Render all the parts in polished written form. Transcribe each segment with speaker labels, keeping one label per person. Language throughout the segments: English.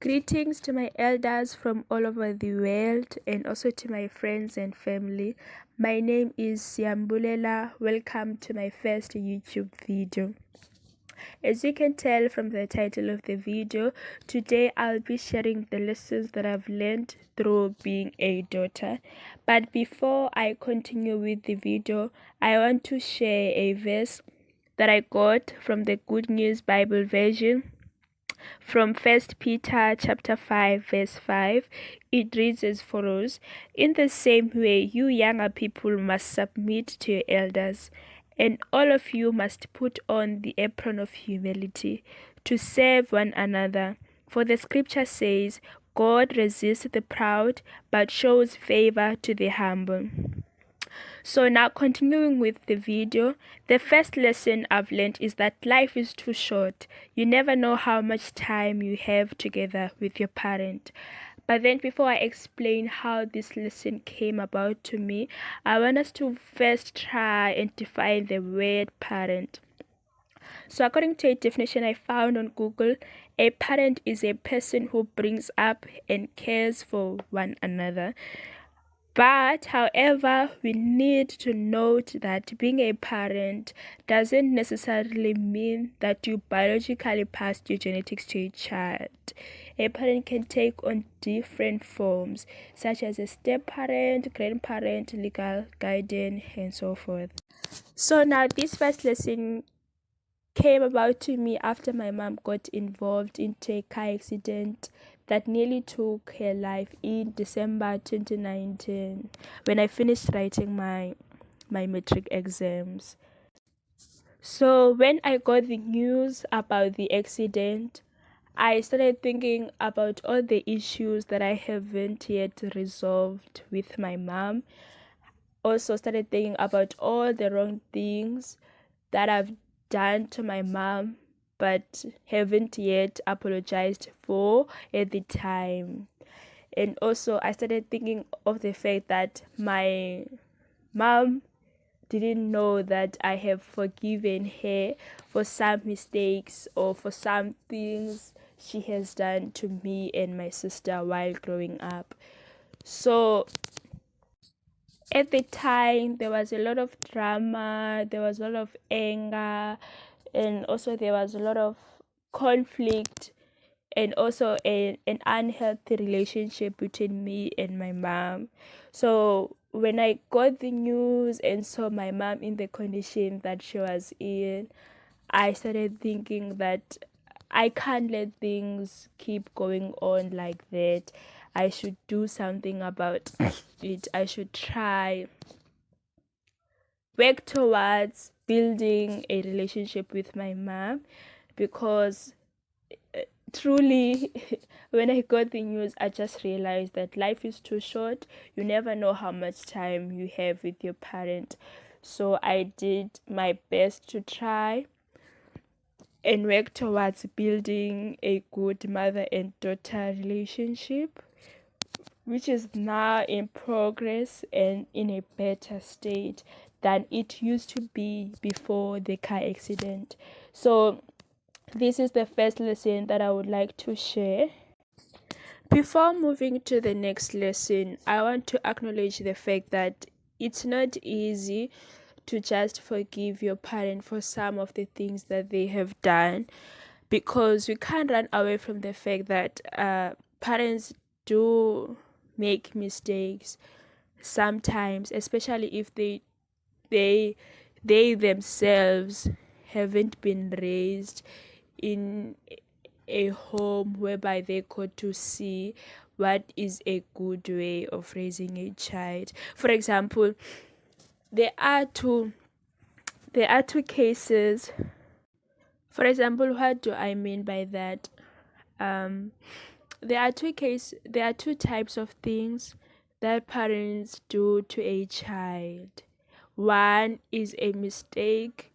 Speaker 1: Greetings to my elders from all over the world and also to my friends and family. My name is Siambulela. Welcome to my first YouTube video. As you can tell from the title of the video, today I'll be sharing the lessons that I've learned through being a daughter. But before I continue with the video, I want to share a verse that I got from the Good News Bible version. From 1 Peter chapter 5 verse 5, it reads as follows: "In the same way, you younger people must submit to your elders, and all of you must put on the apron of humility to serve one another. For the scripture says, God resists the proud, but shows favor to the humble." So now continuing with the video, the first lesson I've learned is that life is too short. You never know how much time you have together with your parent. But then before I explain how this lesson came about to me, I want us to first try and define the word parent. So according to a definition I found on Google, a parent is a person who brings up and cares for one another. But, however, we need to note that being a parent doesn't necessarily mean that you biologically passed your genetics to a child. A parent can take on different forms, such as a step-parent, grandparent, legal guardian, and so forth. So now this first lesson came about to me after my mom got involved into a car accident that nearly took her life in December 2019 when I finished writing my matric exams. So when I got the news about the accident, I started thinking about all the issues that I haven't yet resolved with my mom. Also started thinking about all the wrong things that I've done to my mom but haven't yet apologized for at the time. And also I started thinking of the fact that my mom didn't know that I have forgiven her for some mistakes or for some things she has done to me and my sister while growing up. So at the time there was a lot of drama, there was a lot of anger, and also there was a lot of conflict, and also an unhealthy relationship between me and my mom. So when I got the news and saw my mom in the condition that she was in, I started thinking that I can't let things keep going on like that. I should do something about it. I should try work towards building a relationship with my mom, because truly when I got the news, I just realized that life is too short. You never know how much time you have with your parent. So I did my best to try and work towards building a good mother and daughter relationship, which is now in progress and in a better state than it used to be before the car accident. So this is the first lesson that I would like to share. Before moving to the next lesson, I want to acknowledge the fact that it's not easy to just forgive your parent for some of the things that they have done, because we can't run away from the fact that parents do make mistakes sometimes, especially if they themselves haven't been raised in a home whereby they got to see what is a good way of raising a child. For example, there are two cases. For example, what do I mean by that? There are two types of things that parents do to a child. One is a mistake,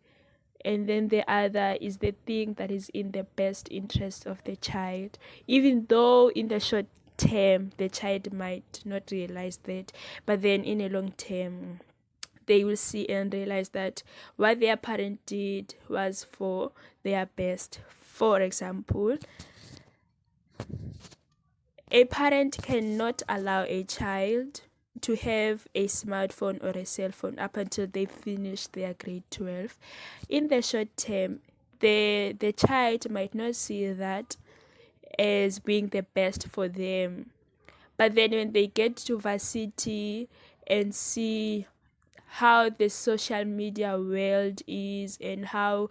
Speaker 1: and then the other is the thing that is in the best interest of the child, even though in the short term the child might not realize that, but then in a long term they will see and realize that what their parent did was for their best. For example, A parent cannot allow a child to have a smartphone or a cell phone up until they finish their grade 12. In the short term, the child might not see that as being the best for them. But then when they get to varsity and see how the social media world is and how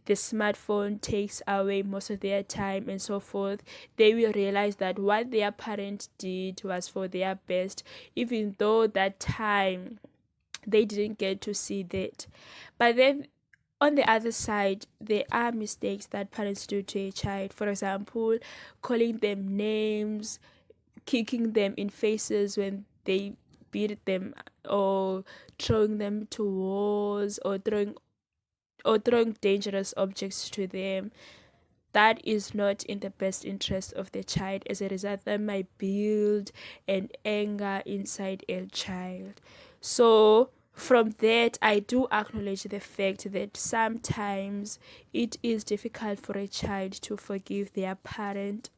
Speaker 1: the smartphone takes away most of their time and so forth, they will realize that what their parent did was for their best, even though that time they didn't get to see that. But then on the other side, there are mistakes that parents do to a child. For example, calling them names, kicking them in faces when they beat them, or throwing them to walls, or throwing dangerous objects to them. That is not in the best interest of the child. As a result, that might build an anger inside a child. So from that, I do acknowledge the fact that sometimes it is difficult for a child to forgive their parent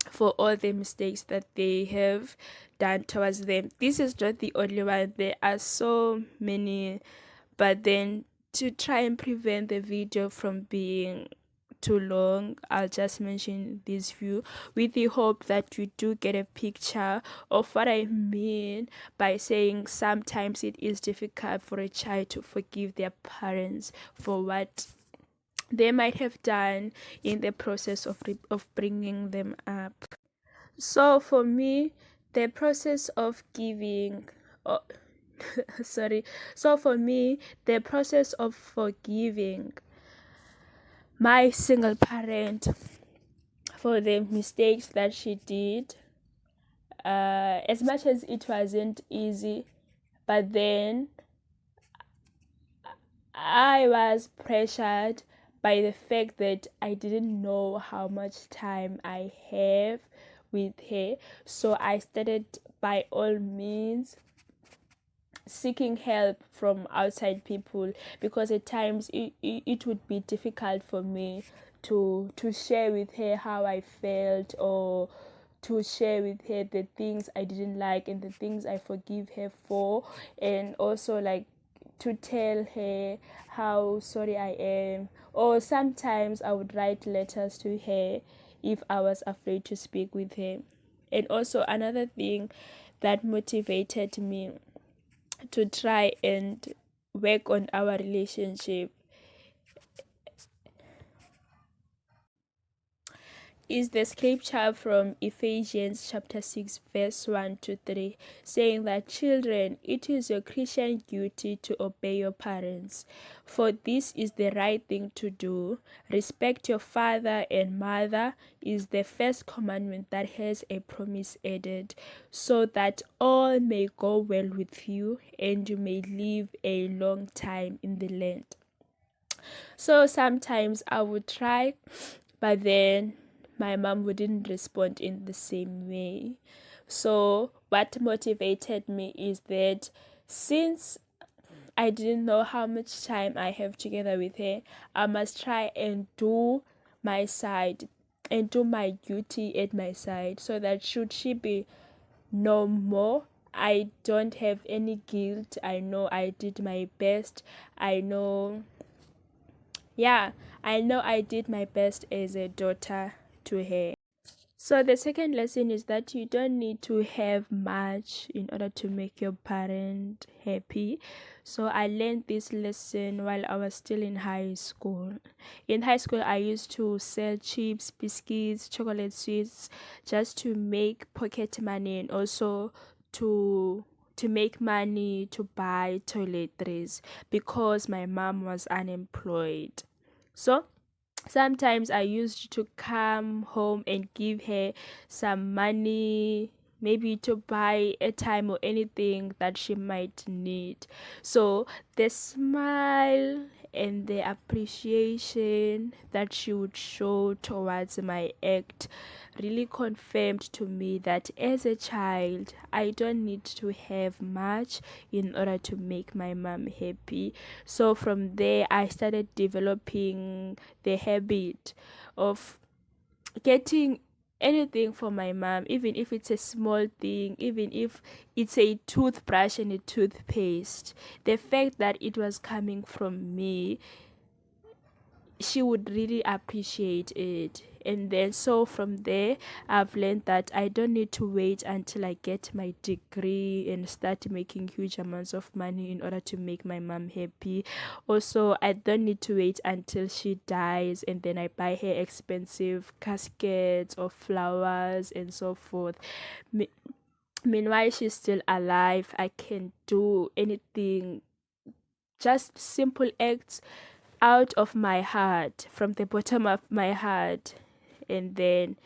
Speaker 1: for all the mistakes that they have done towards them. This is not the only one. There are so many, but then to try and prevent the video from being too long, I'll just mention this few with the hope that you do get a picture of what I mean by saying sometimes it is difficult for a child to forgive their parents for what they might have done in the process of bringing them up. So for me, the process of giving, oh, sorry. So for me, the process of forgiving my single parent for the mistakes that she did, as much as it wasn't easy, but then I was pressured by the fact that I didn't know how much time I have with her. So I started by all means seeking help from outside people, because at times it would be difficult for me to share with her how I felt, or to share with her the things I didn't like and the things I forgive her for, and also like to tell her how sorry I am. Or sometimes I would write letters to her if I was afraid to speak with her. And also another thing that motivated me to try and work on our relationship is the scripture from Ephesians chapter 6 verse 1 to 3, saying that, children, it is your Christian duty to obey your parents, for this is the right thing to do. Respect your father and mother is the first commandment that has a promise added, so that all may go well with you and you may live a long time in the land. So sometimes I would try, but then my mom wouldn't respond in the same way. So what motivated me is that since I didn't know how much time I have together with her, I must try and do my side and do my duty at my side, so that should she be no more, I don't have any guilt. I know I did my best. I know I did my best as a daughter to her. So the second lesson is that you don't need to have much in order to make your parent happy. So I learned this lesson while I was still in high school. In high school, I used to sell chips, biscuits, chocolate sweets, just to make pocket money, and also to make money to buy toiletries, because my mom was unemployed. So sometimes I used to come home and give her some money, maybe to buy airtime or anything that she might need. So the smile and the appreciation that she would show towards my act really confirmed to me that as a child, I don't need to have much in order to make my mom happy. So from there, I started developing the habit of getting anything for my mom, even if it's a small thing, even if it's a toothbrush and a toothpaste. The fact that it was coming from me, she would really appreciate it. And then so from there, I've learned that I don't need to wait until I get my degree and start making huge amounts of money in order to make my mom happy. Also, I don't need to wait until she dies and then I buy her expensive caskets or flowers and so forth. Meanwhile she's still alive, I can do anything, just simple acts out of my heart, from the bottom of my heart, and then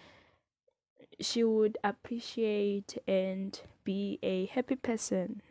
Speaker 1: she would appreciate and be a happy person.